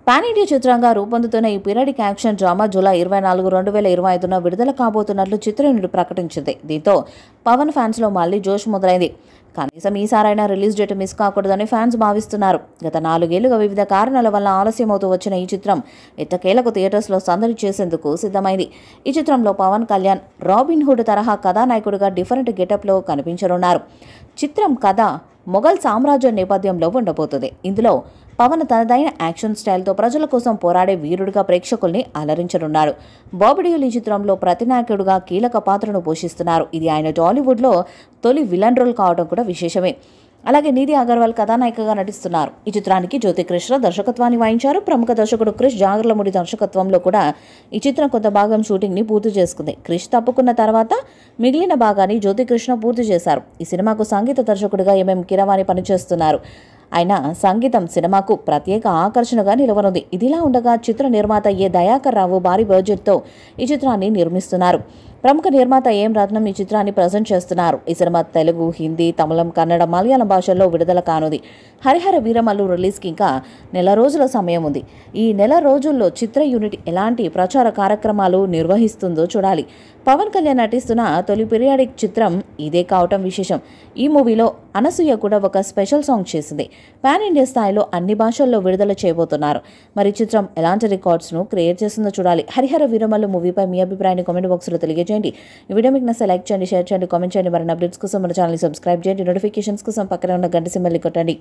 Pan India చిత్రంగా రూపొందుతున్న ఈ పీరియడిక్ యాక్షన్ డ్రామా జూలై 24, 2025న విడుదల కాబోతున్నట్లు చిత్ర యూనిట్ ప్రకటించింది. దీంతో పవన్ ఫ్యాన్స్లో మళ్లీ జోష్ మొదలైంది. కనీసం ఈసారైనా రిలీజ్ డేట్ మిస్ కాకూడదని ఫ్యాన్స్ భావిస్తున్నారు. గత 4 ఏళ్లుగా వివిధ కారణాల వల్ల ఆలస్యమవుతూ వచ్చిన ఈ చిత్రం ఎట్టకేలకు థియేటర్స్లో సందడి చేసేందుకు సిద్ధమైంది. ఈ చిత్రంలో పవన్ కళ్యాణ్ రాబిన్ హుడ్ తరహా కథానాయకుడిగా డిఫరెంట్ గెటప్లో కనిపించనున్నారు. చిత్రం కథ మొఘల్ సామ్రాజ్యం నేపథ్యంలో ఉండబోతుంది. ఇందులో పవన్ తనదైన యాక్షన్ స్టైల్తో ప్రజల కోసం పోరాడే వీరుడిగా ప్రేక్షకుల్ని అలరించనున్నాడు. బాబీ డియోల్ ఈ చిత్రంలో ప్రతినాయకుడిగా కీలక పాత్రను పోషిస్తున్నారు. ఇది ఆయన టాలీవుడ్లో తొలి విలన్ రోల్ కావడం కూడా విశేషమే. అలాగే నిధి అగర్వాల్ కథానాయికగా నటిస్తున్నారు. ఈ చిత్రానికి జ్యోతి కృష్ణ దర్శకత్వాన్ని వహించారు. ప్రముఖ దర్శకుడు క్రిష్ జాగర్లమూడి దర్శకత్వంలో కూడా ఈ చిత్రం కొంత భాగం షూటింగ్ని పూర్తి చేసుకుంది. క్రిష్ తప్పుకున్న తర్వాత మిగిలిన భాగాన్ని జ్యోతి కృష్ణ పూర్తి చేశారు. ఈ సినిమాకు సంగీత దర్శకుడిగా ఎంఎం కీరవాణి పనిచేస్తున్నారు. ఆయన సంగీతం సినిమాకు ప్రత్యేక ఆకర్షణగా నిలవనుంది. ఇదిలా ఉండగా చిత్ర నిర్మాత ఏ దయాకర్ రావు భారీ బడ్జెట్తో ఈ చిత్రాన్ని నిర్మిస్తున్నారు. ప్రముఖ నిర్మాత ఏం రత్నం ఈ చిత్రాన్ని ప్రజెంట్ చేస్తున్నారు. ఈ సినిమా తెలుగు, హిందీ, తమిళం, కన్నడ, మలయాళం భాషల్లో విడుదల కానుంది. హరిహర వీరమల్లు రిలీజ్కి ఇంకా నెల రోజుల సమయం ఉంది. ఈ నెల రోజుల్లో చిత్ర యూనిట్ ఎలాంటి ప్రచార కార్యక్రమాలు నిర్వహిస్తుందో చూడాలి. పవన్ కళ్యాణ్ నటిస్తున్న తొలి పీరియాడిక్ చిత్రం ఇదే కావటం విశేషం. ఈ మూవీలో అనసూయ కూడా ఒక స్పెషల్ సాంగ్ చేసింది. పాన్ ఇండియా స్థాయిలో అన్ని భాషల్లో విడుదల చేయబోతున్నారు. మరి చిత్రం ఎలాంటి రికార్డ్స్ను క్రియేట్ చేస్తుందో చూడాలి. హరిహర వీరమల్లు మూవీపై మీ అభిప్రాయాన్ని కామెంట్ బాక్స్లో తెలియజేయండి. ఈ వీడియో మీకు నచ్చితే లైక్ చేయండి, షేర్ చేయండి, కామెంట్ చేయండి. మరిన్ని అప్డేట్స్ కోసం మన ఛానల్ని సబ్స్క్రైబ్ చేయండి. నోటిఫికేషన్స్ కోసం పక్కన ఉన్న గంట సింబల్ని కొట్టండి.